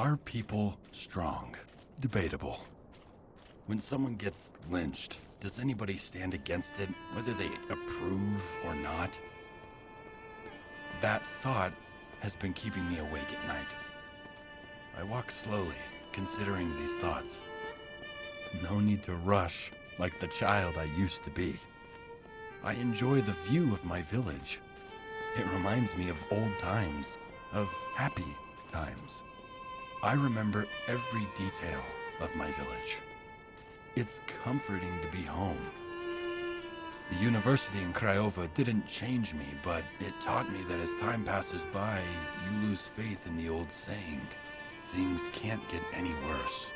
Are people strong? Debatable. When someone gets lynched, does anybody stand against it, whether they approve or not? That thought has been keeping me awake at night. I walk slowly, considering these thoughts. No need to rush like the child I used to be. I enjoy the view of my village. It reminds me of old times, of happy times. I remember every detail of my village. It's comforting to be home. The university in Craiova didn't change me, but it taught me that as time passes by, you lose faith in the old saying, things can't get any worse.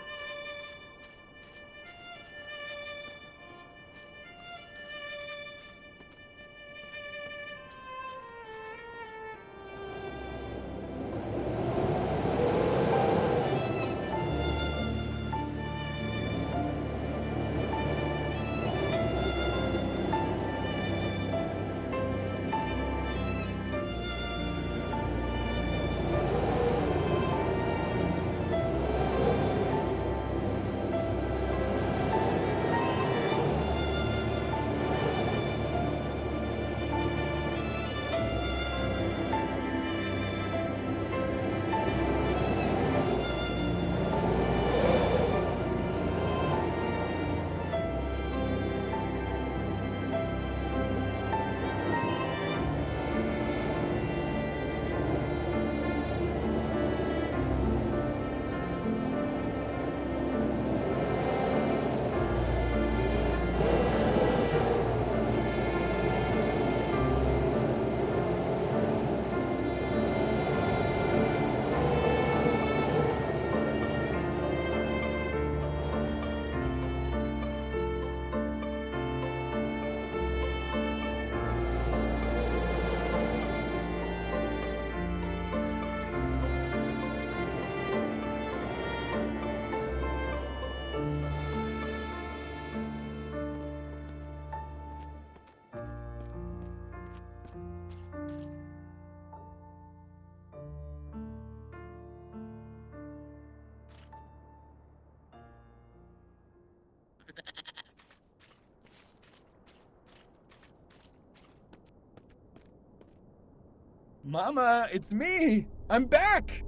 Mama, it's me! I'm back!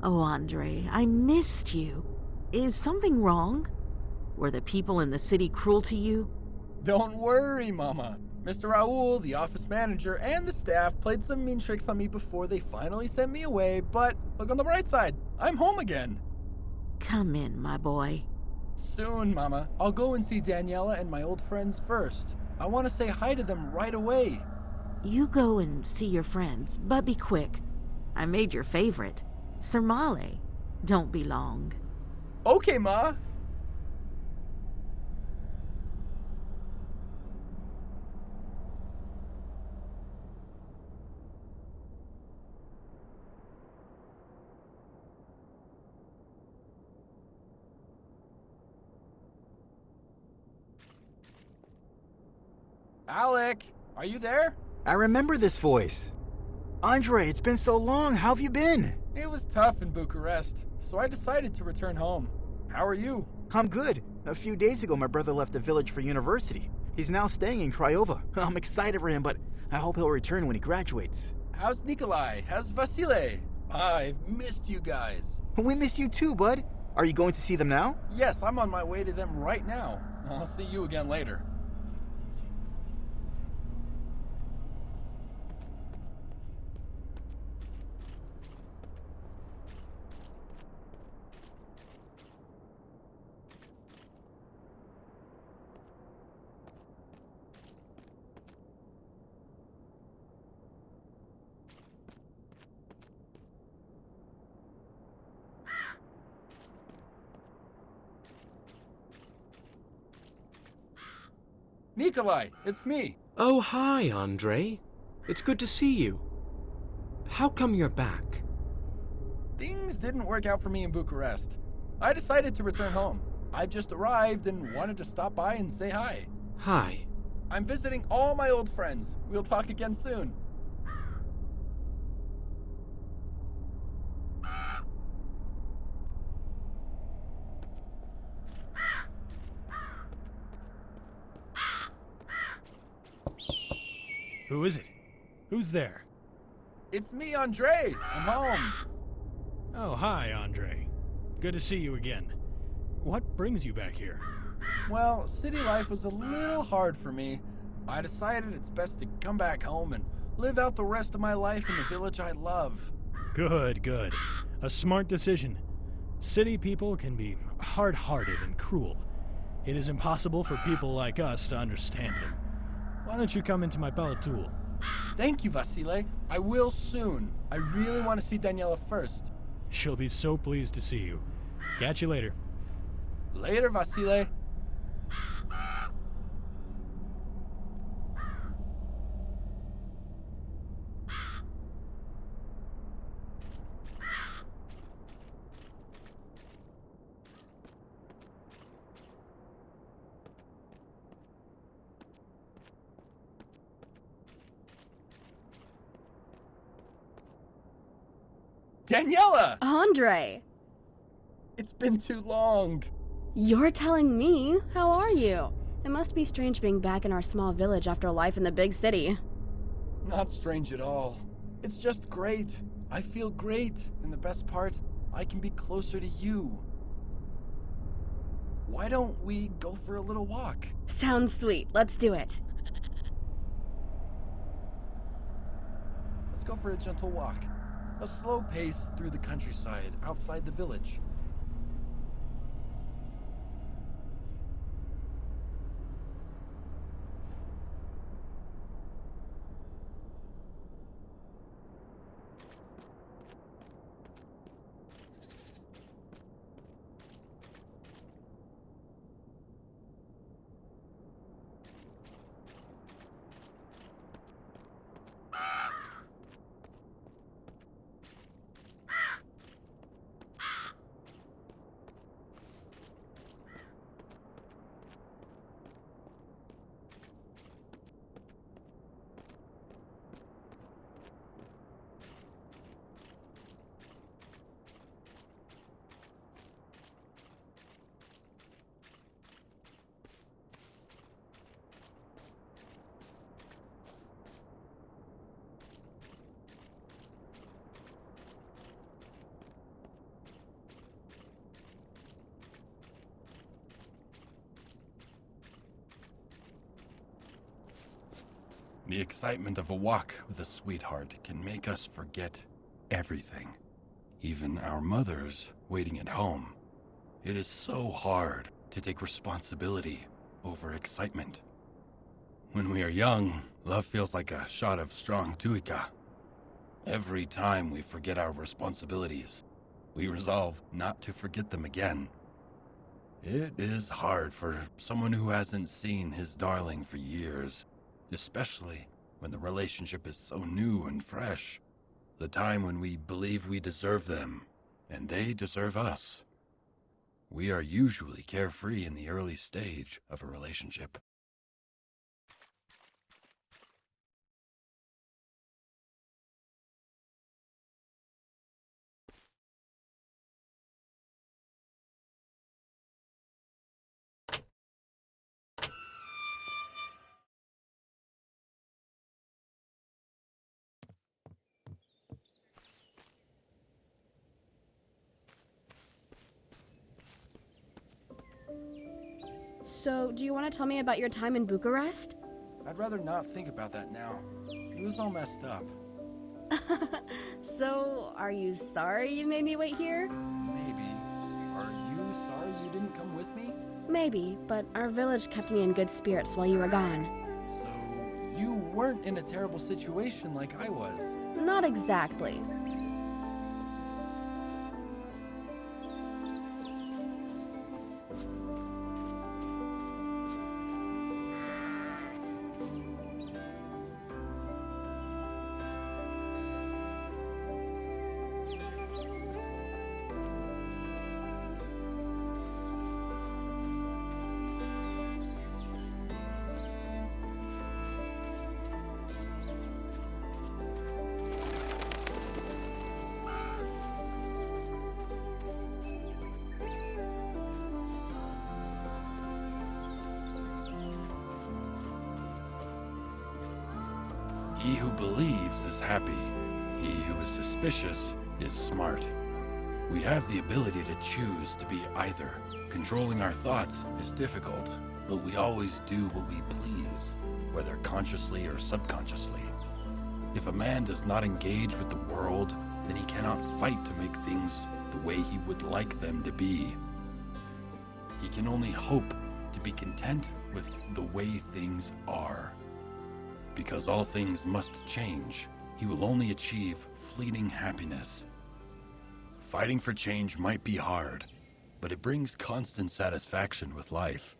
Oh, Andre, I missed you. Is something wrong? Were the people in the city cruel to you? Don't worry, Mama. Mr. Raoul, the office manager, and the staff played some mean tricks on me before they finally sent me away, but look on the bright side. I'm home again. Come in, my boy. Soon, Mama. I'll go and see Daniela and my old friends first. I want to say hi to them right away. You go and see your friends, but be quick. I made your favorite, Sermale. Don't be long. Okay, Ma. Alec, are you there? I remember this voice. Andre, it's been so long. How have you been? It was tough in Bucharest, so I decided to return home. How are you? I'm good. A few days ago, my brother left the village for university. He's now staying in Craiova. I'm excited for him, but I hope he'll return when he graduates. How's Nikolai? How's Vasile? I've missed you guys. We miss you too, bud. Are you going to see them now? Yes, I'm on my way to them right now. I'll see you again later. Nikolai, it's me. Oh, hi, Andre. It's good to see you. How come you're back? Things didn't work out for me in Bucharest. I decided to return home. I just arrived and wanted to stop by and say hi. Hi. I'm visiting all my old friends. We'll talk again soon. Who is it? Who's there? It's me, Andre. I'm home. Oh, hi, Andre. Good to see you again. What brings you back here? Well, city life was a little hard for me. I decided it's best to come back home and live out the rest of my life in the village I love. Good, good. A smart decision. City people can be hard-hearted and cruel. It is impossible for people like us to understand them. Why don't you come into my pt1? Thank you, Vasile. I will soon. I really want to see Daniela first. She'll be so pleased to see you. Catch you later. Later, Vasile. Daniela! Andre, It's been too long. you're telling me? How are you? It must be strange being back in our small village after life in the big city. Not strange at all. It's just great. I feel great, and the best part, I can be closer to you. Why don't we go for a little walk? Sounds sweet. Let's do it. Let's go for a gentle walk. A slow pace through the countryside outside the village. The excitement of a walk with a sweetheart can make us forget everything, even our mothers waiting at home. It is so hard to take responsibility over excitement. When we are young, love feels like a shot of strong tuica. Every time we forget our responsibilities, we resolve not to forget them again. It is hard for someone who hasn't seen his darling for years, especially when the relationship is so new and fresh. The time when we believe we deserve them, and they deserve us. We are usually carefree in the early stage of a relationship. So, do you want to tell me about your time in Bucharest? I'd rather not think about that now. It was all messed up. So, are you sorry you made me wait here? Maybe. Are you sorry you didn't come with me? Maybe, but our village kept me in good spirits while you were gone. So, you weren't in a terrible situation like I was. Not exactly. He who believes is happy. He who is suspicious is smart. We have the ability to choose to be either. Controlling our thoughts is difficult, but we always do what we please, whether consciously or subconsciously. If a man does not engage with the world, then he cannot fight to make things the way he would like them to be. He can only hope to be content with the way things are. Because all things must change, he will only achieve fleeting happiness. Fighting for change might be hard, but it brings constant satisfaction with life.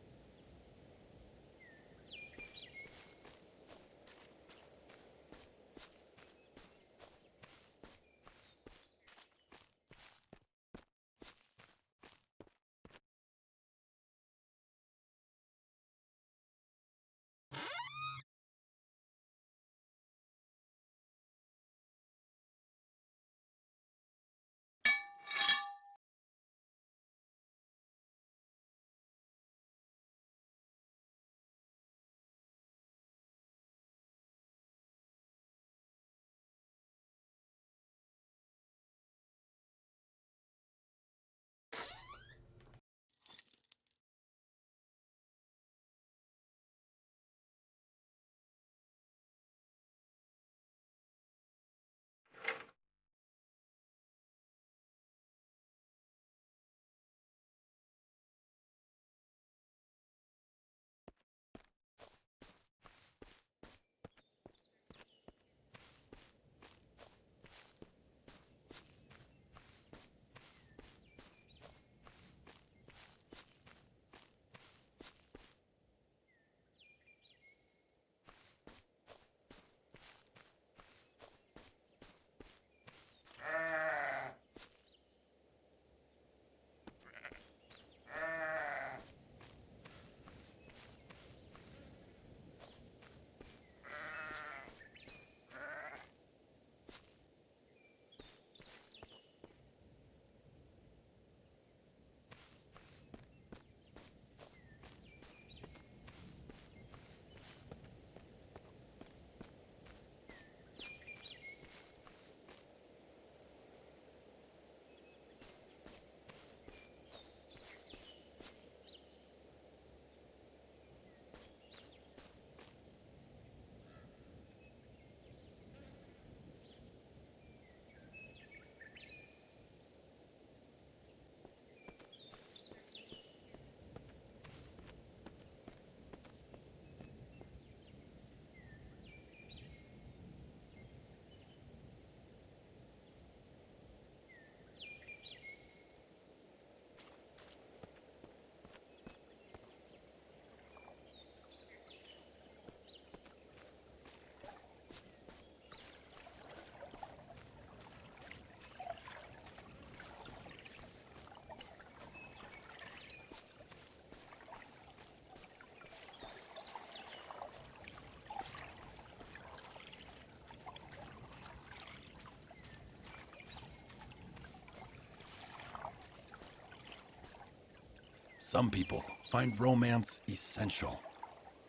Some people find romance essential.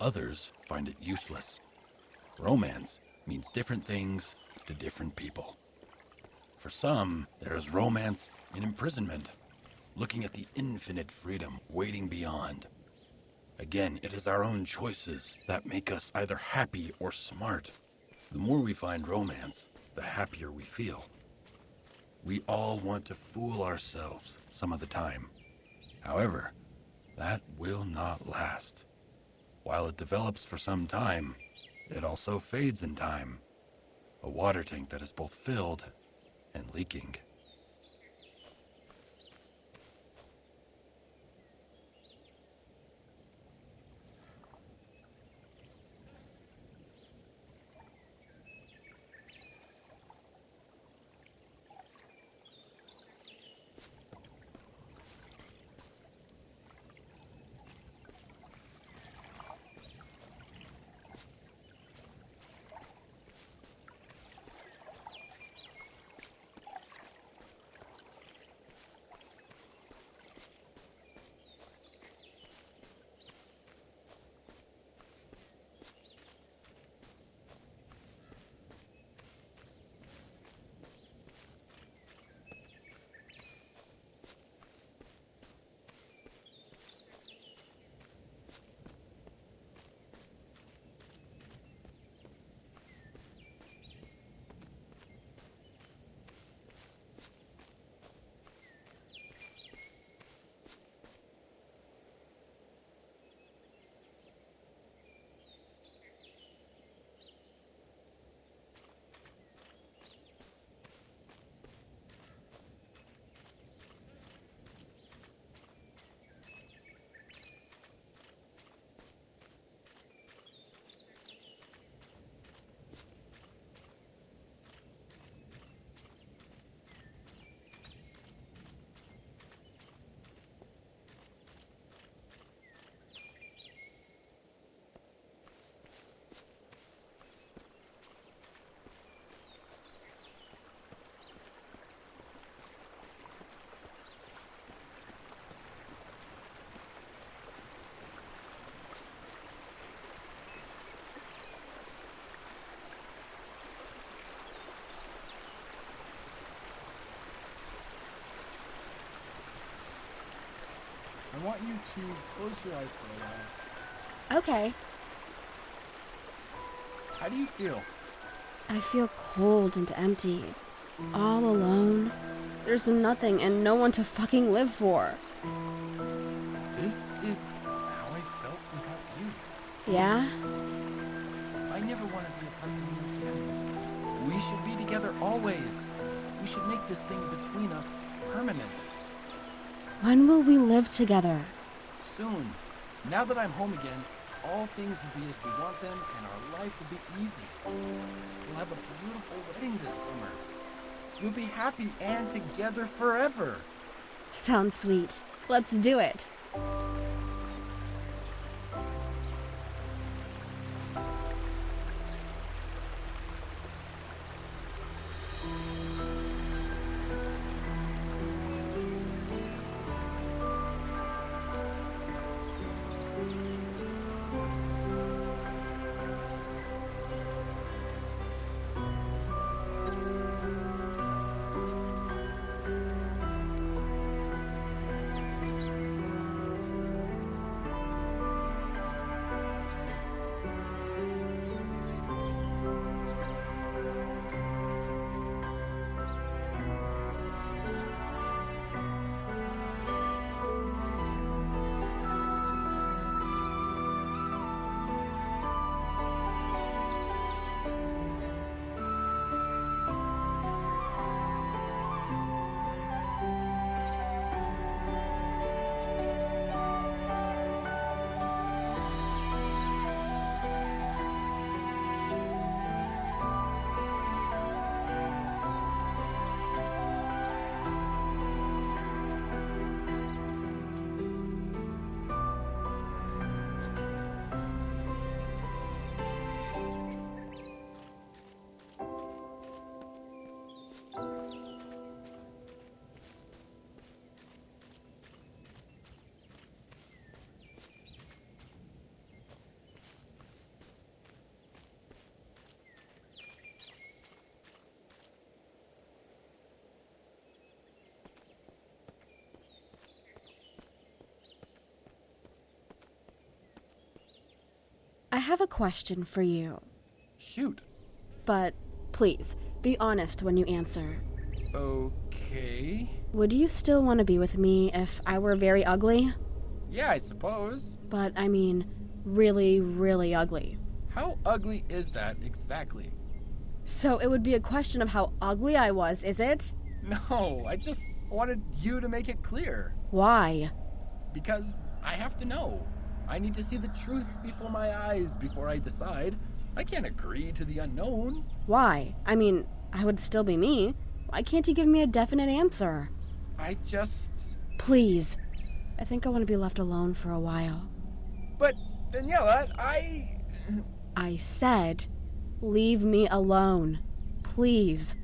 Others find it useless. Romance means different things to different people. For some, there is romance in imprisonment, looking at the infinite freedom waiting beyond. Again, it is our own choices that make us either happy or smart. The more we find romance, the happier we feel. We all want to fool ourselves some of the time. However, that will not last. While it develops for some time, it also fades in time. A water tank that is both filled and leaking. I want you to close your eyes for a while. Okay. How do you feel? I feel cold and empty. All alone. There's nothing and no one to fucking live for. This is how I felt without you. Yeah? I never want to be apart from you again. We should be together always. We should make this thing between us permanent. When will we live together? Soon. Now that I'm home again, all things will be as we want them and our life will be easy. We'll have a beautiful wedding this summer. We'll be happy and together forever. Sounds sweet. Let's do it. I have a question for you. Shoot. But please, be honest when you answer. Okay. Would you still want to be with me if I were very ugly? Yeah, I suppose. But I mean, really, really ugly. How ugly is that exactly? So it would be a question of how ugly I was, is it? No, I just wanted you to make it clear. Why? Because I have to know. I need to see the truth before my eyes before I decide. I can't agree to the unknown. Why? I mean, I would still be me. Why can't you give me a definite answer? I just... Please. I think I want to be left alone for a while. But, Daniela, I said, leave me alone. Please.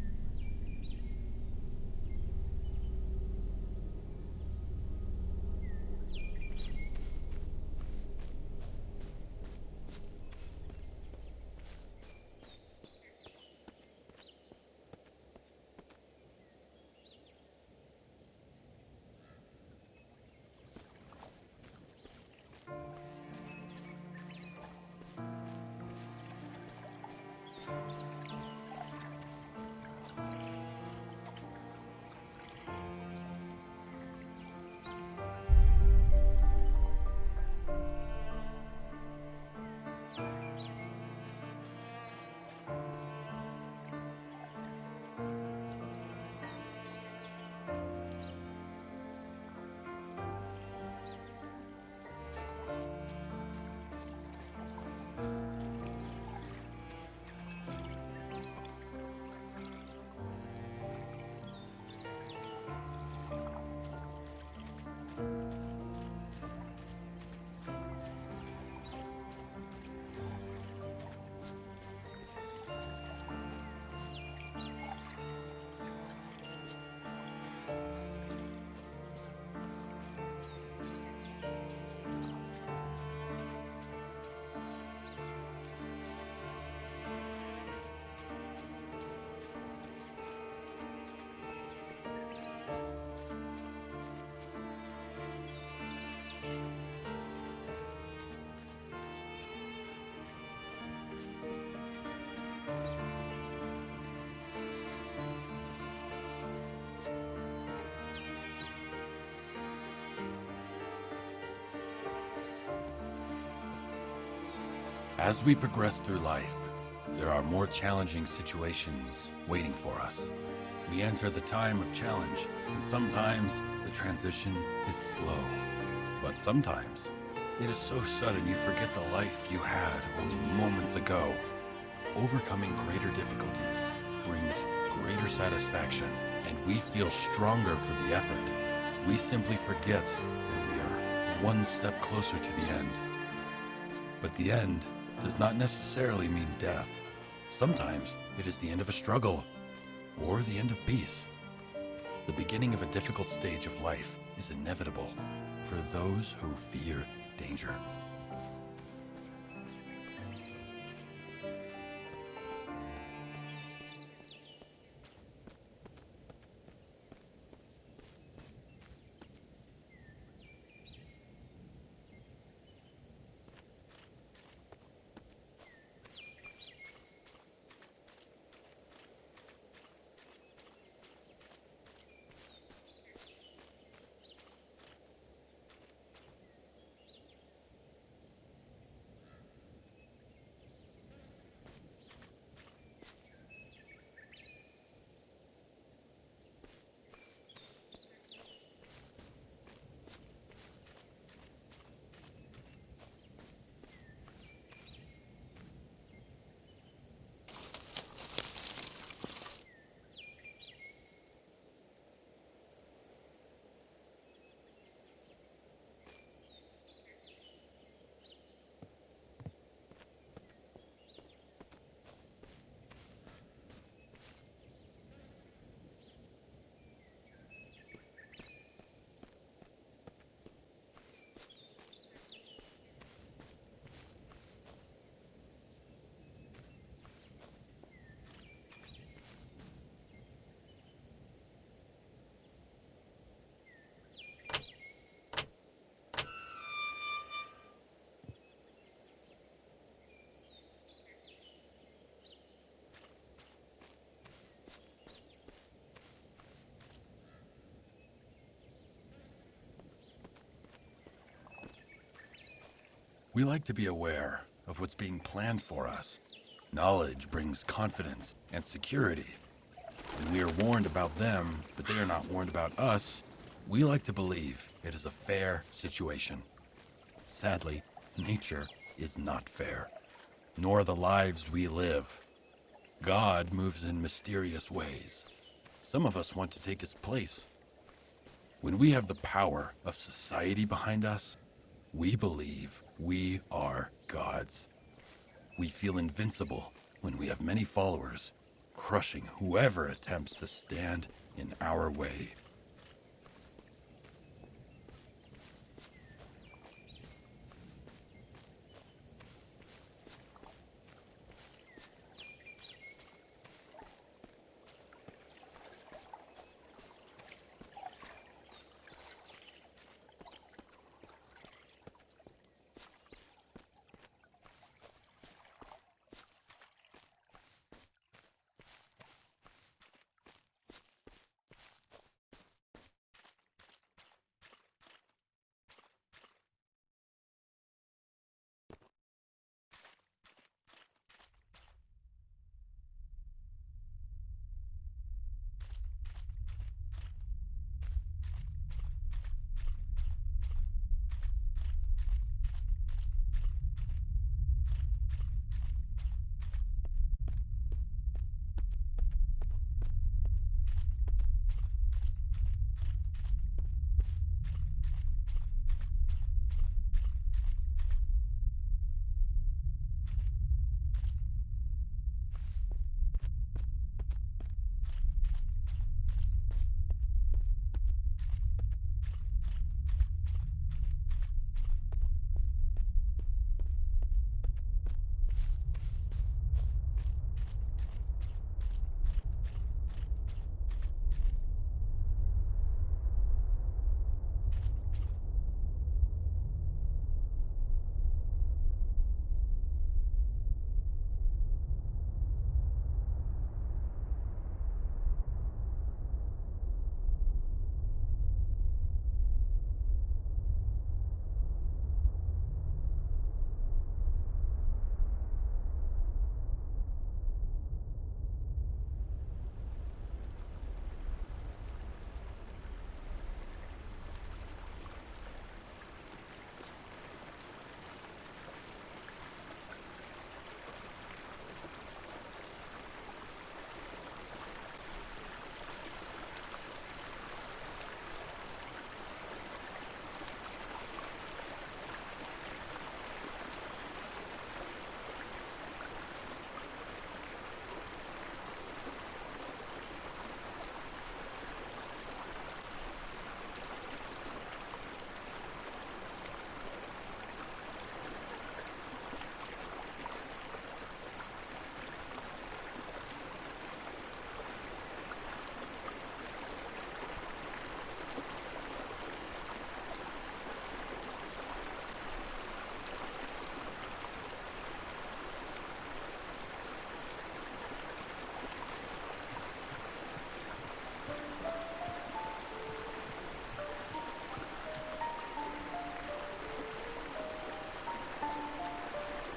As we progress through life, there are more challenging situations waiting for us. We enter the time of challenge, and sometimes the transition is slow. But sometimes it is so sudden you forget the life you had only moments ago. Overcoming greater difficulties brings greater satisfaction, and we feel stronger for the effort. We simply forget that we are one step closer to the end. But the end does not necessarily mean death. Sometimes it is the end of a struggle, or the end of peace. The beginning of a difficult stage of life is inevitable for those who fear danger. We like to be aware of what's being planned for us. Knowledge brings confidence and security. When we are warned about them, but they are not warned about us, we like to believe it is a fair situation. Sadly, nature is not fair, nor the lives we live. God moves in mysterious ways. Some of us want to take his place. When we have the power of society behind us, we believe we are gods. We feel invincible when we have many followers, crushing whoever attempts to stand in our way.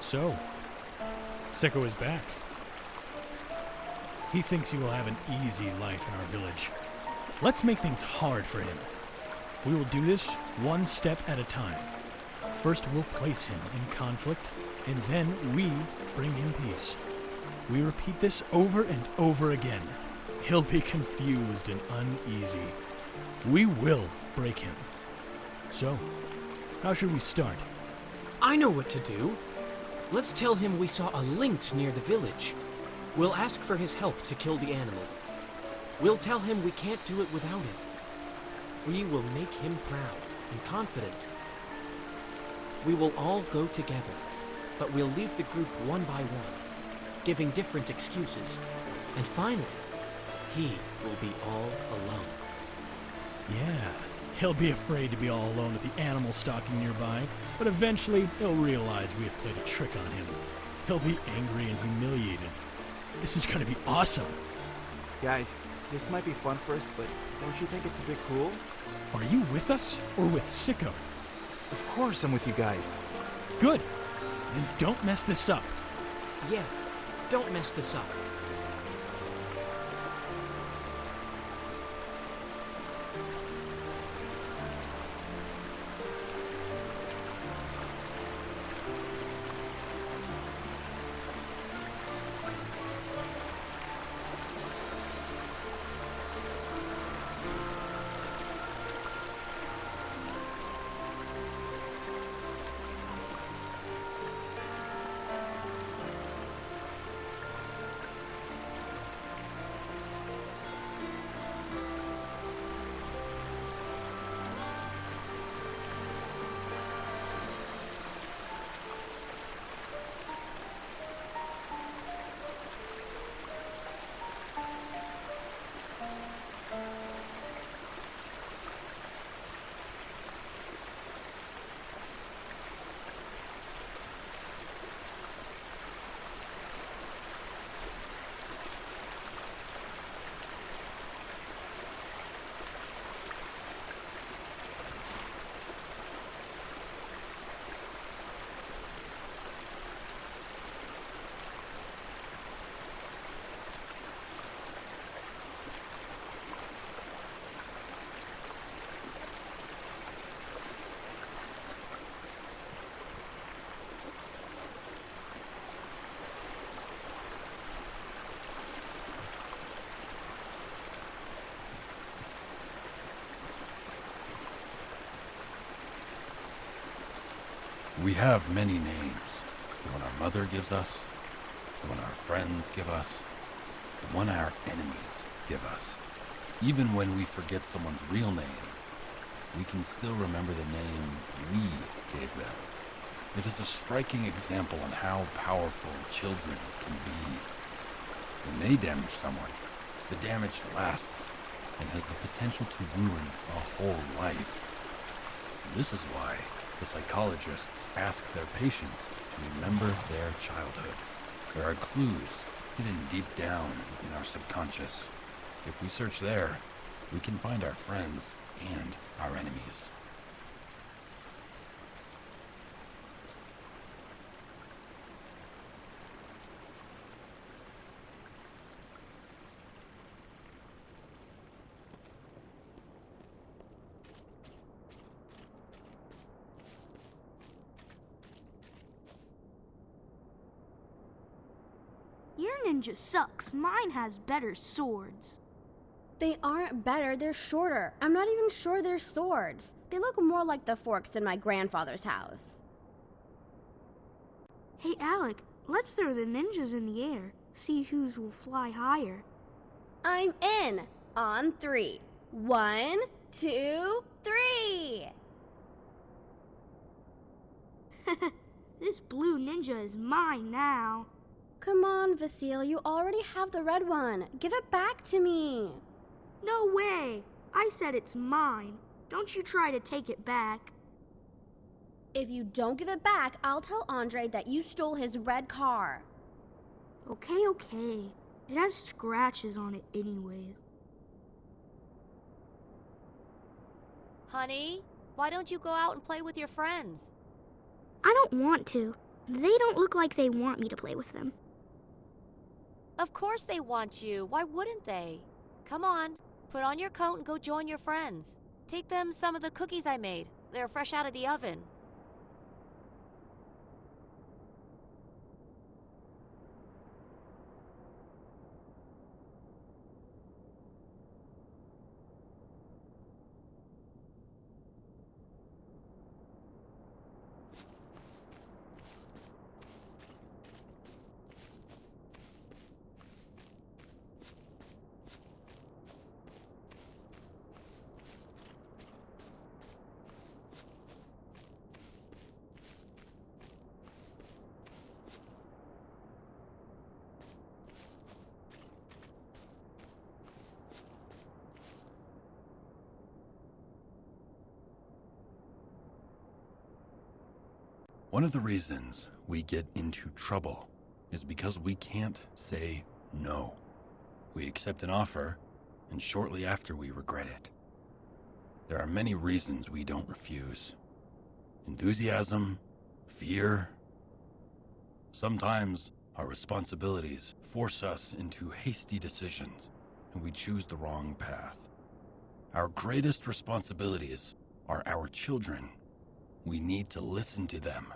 So, Sicko is back. He thinks he will have an easy life in our village. Let's make things hard for him. We will do this one step at a time. First, we'll place him in conflict, and then we bring him peace. We repeat this over and over again. He'll be confused and uneasy. We will break him. So, how should we start? I know what to do. Let's tell him we saw a lynx near the village. We'll ask for his help to kill the animal. We'll tell him we can't do it without him. We will make him proud and confident. We will all go together, but we'll leave the group one by one, giving different excuses. And finally, he will be all alone. Yeah, he'll be afraid to be all alone with the animal stalking nearby, but eventually he'll realize we have played a trick on him. He'll be angry and humiliated. This is gonna be awesome. Guys, this might be fun for us, but don't you think it's a bit cruel? Are you with us or with Sicko? Of course I'm with you guys. Good. Then don't mess this up. Yeah, don't mess this up. We have many names. The one our mother gives us, the one our friends give us, the one our enemies give us. Even when we forget someone's real name, we can still remember the name we gave them. It is a striking example on how powerful children can be. When they damage someone, the damage lasts and has the potential to ruin a whole life. This is why the psychologists ask their patients to remember their childhood. There are clues hidden deep down in our subconscious. If we search there, we can find our friends and our enemies. Your ninja sucks. Mine has better swords. They aren't better, they're shorter. I'm not even sure they're swords. They look more like the forks in my grandfather's house. Hey, Alec, let's throw the ninjas in the air. See whose will fly higher. I'm in. On 3. 1, 2, 3. This blue ninja is mine now. Come on, Vasil, you already have the red one. Give it back to me. No way. I said it's mine. Don't you try to take it back. If you don't give it back, I'll tell Andre that you stole his red car. Okay, okay. It has scratches on it anyways. Honey, why don't you go out and play with your friends? I don't want to. They don't look like they want me to play with them. Of course they want you. Why wouldn't they? Come on, put on your coat and go join your friends. Take them some of the cookies I made. They're fresh out of the oven. One of the reasons we get into trouble is because we can't say no. We accept an offer, and shortly after we regret it. There are many reasons we don't refuse. Enthusiasm, fear. Sometimes our responsibilities force us into hasty decisions, and we choose the wrong path. Our greatest responsibilities are our children. We need to listen to them,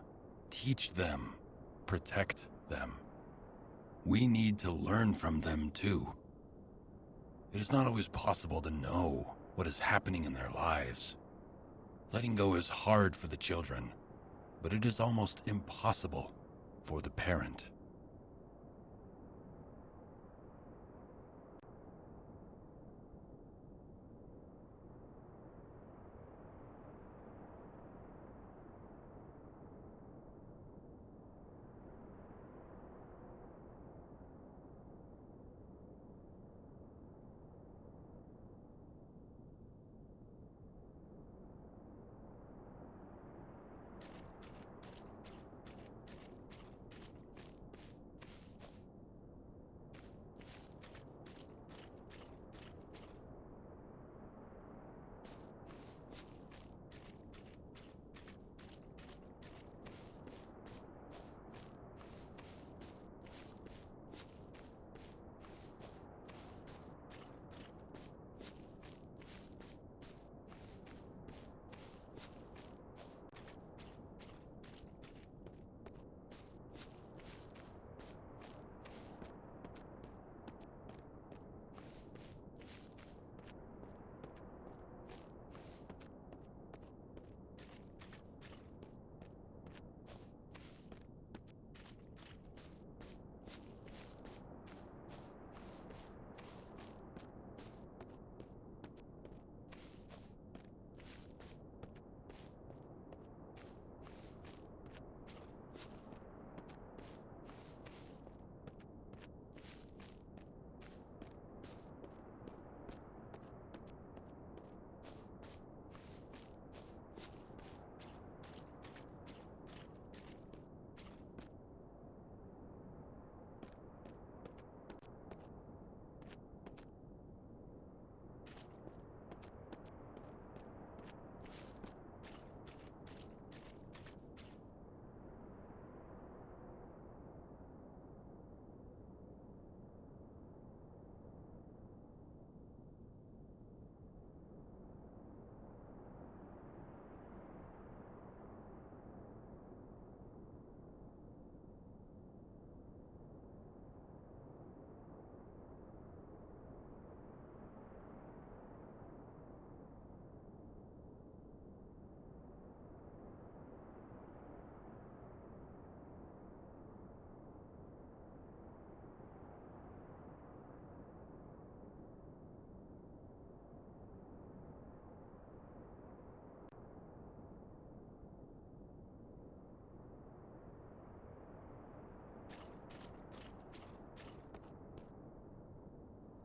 teach them, protect them. We need to learn from them too. It is not always possible to know what is happening in their lives. Letting go is hard for the children, but it is almost impossible for the parent.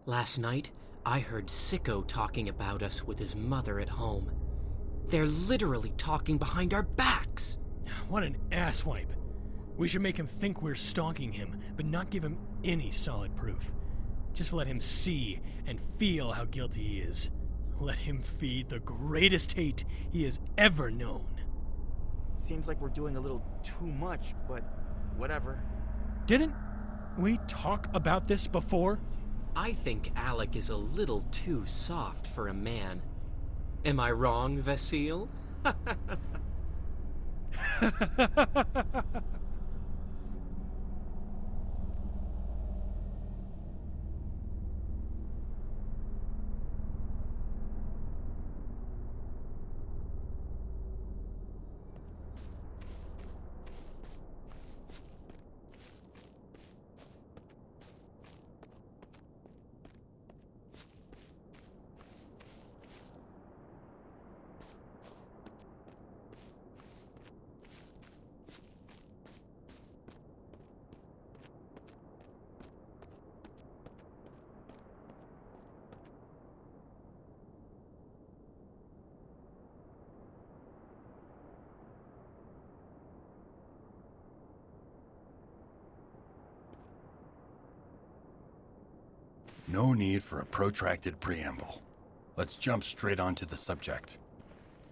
Last night, I heard Sicko talking about us with his mother at home. They're literally talking behind our backs. What an asswipe. We should make him think we're stalking him, but not give him any solid proof. Just let him see and feel how guilty he is. Let him feed the greatest hate he has ever known. Seems like we're doing a little too much, but whatever. Didn't we talk about this before? I think Alec is a little too soft for a man. Am I wrong, Vasile? No need for a protracted preamble. Let's jump straight onto the subject.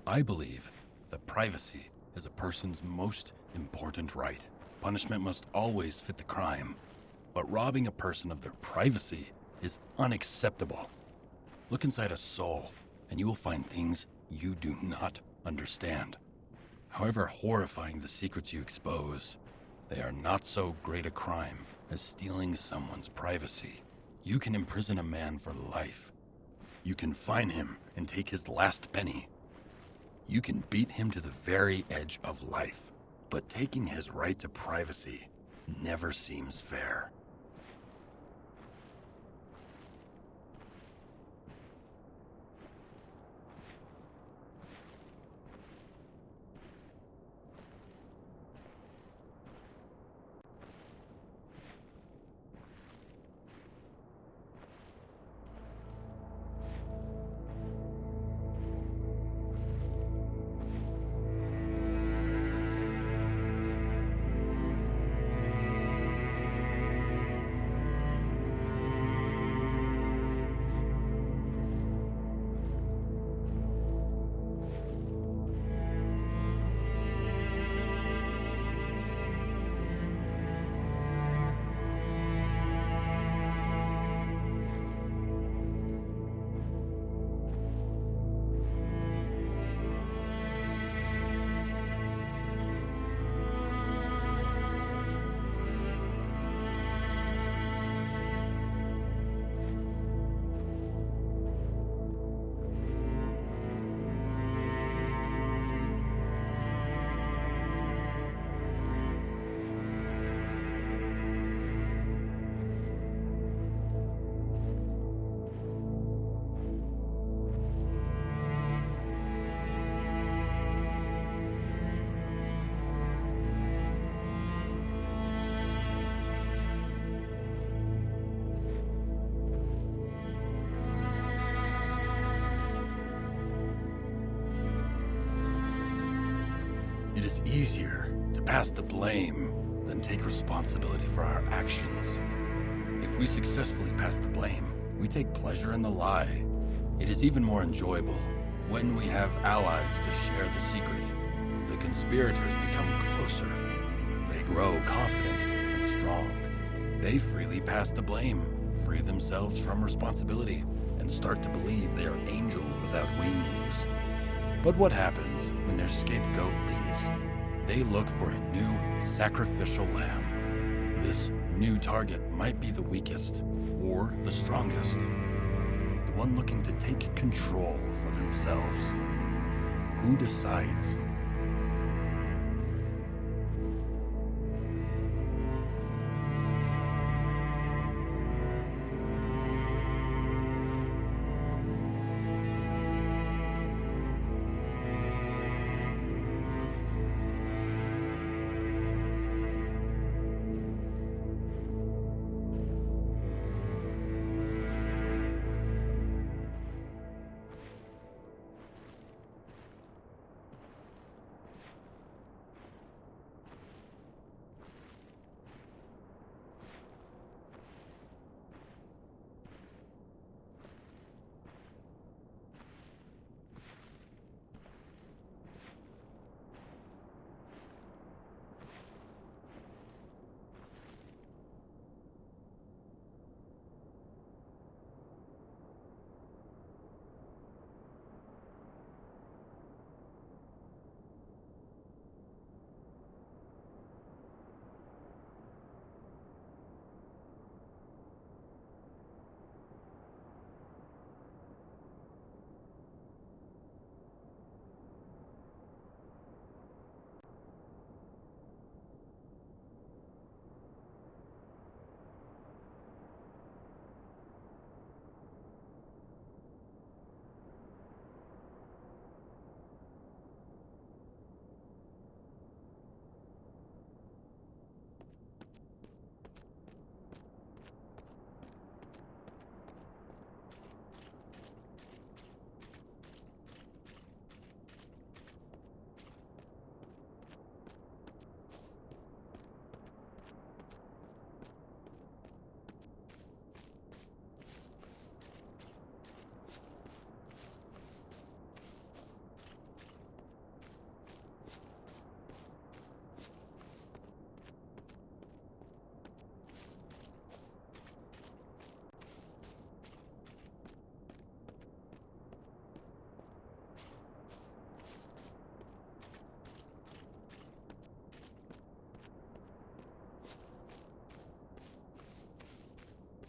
I believe that privacy is a person's most important right. Punishment must always fit the crime, but robbing a person of their privacy is unacceptable. Look inside a soul, and you will find things you do not understand. However horrifying the secrets you expose, they are not so great a crime as stealing someone's privacy. You can imprison a man for life. You can fine him and take his last penny. You can beat him to the very edge of life. But taking his right to privacy never seems fair. It is easier to pass the blame than take responsibility for our actions. If we successfully pass the blame, we take pleasure in the lie. It is even more enjoyable when we have allies to share the secret. The conspirators become closer. They grow confident and strong. They freely pass the blame, free themselves from responsibility, and start to believe they are angels without wings. But what happens when their scapegoat leaves? They look for a new sacrificial lamb. This new target might be the weakest or the strongest, the one looking to take control for themselves. Who decides?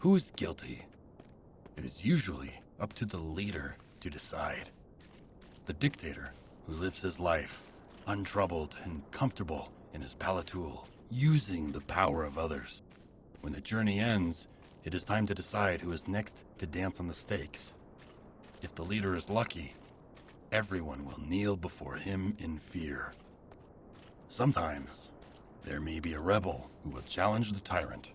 Who is guilty? It is usually up to the leader to decide. The dictator, who lives his life, untroubled and comfortable in his palatul, using the power of others. When the journey ends, it is time to decide who is next to dance on the stakes. If the leader is lucky, everyone will kneel before him in fear. Sometimes, there may be a rebel who will challenge the tyrant.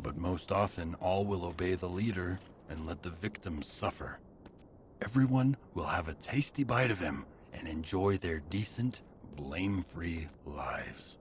But most often, all will obey the leader and let the victims suffer. Everyone will have a tasty bite of him and enjoy their decent, blame-free lives.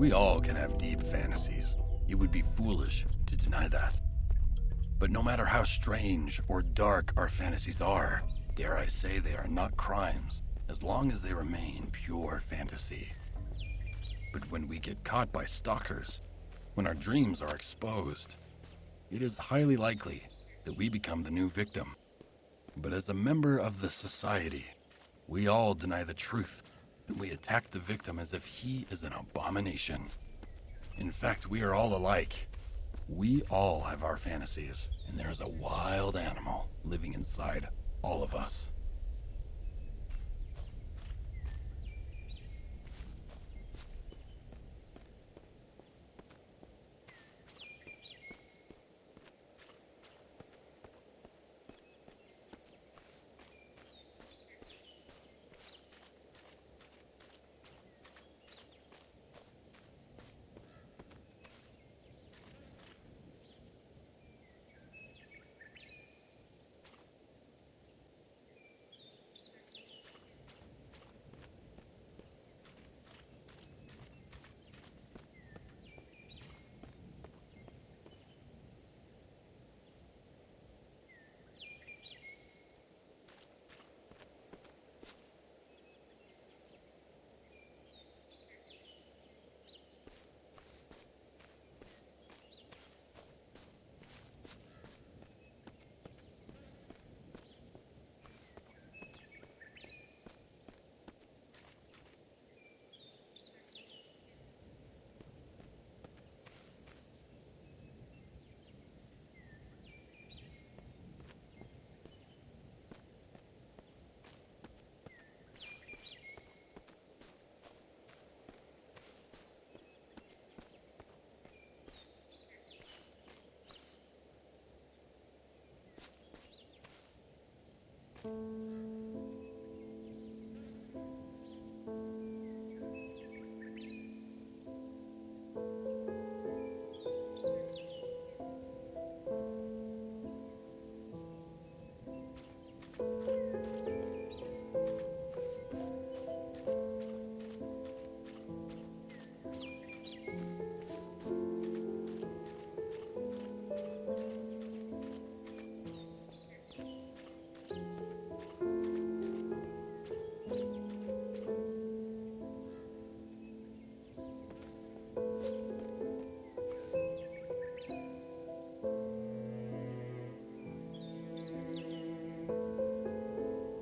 We all can have deep fantasies. It would be foolish to deny that. But no matter how strange or dark our fantasies are, dare I say they are not crimes, as long as they remain pure fantasy. But when we get caught by stalkers, when our dreams are exposed, it is highly likely that we become the new victim. But as a member of the society, we all deny the truth, and we attack the victim as if he is an abomination. In fact, we are all alike. We all have our fantasies, and there is a wild animal living inside all of us.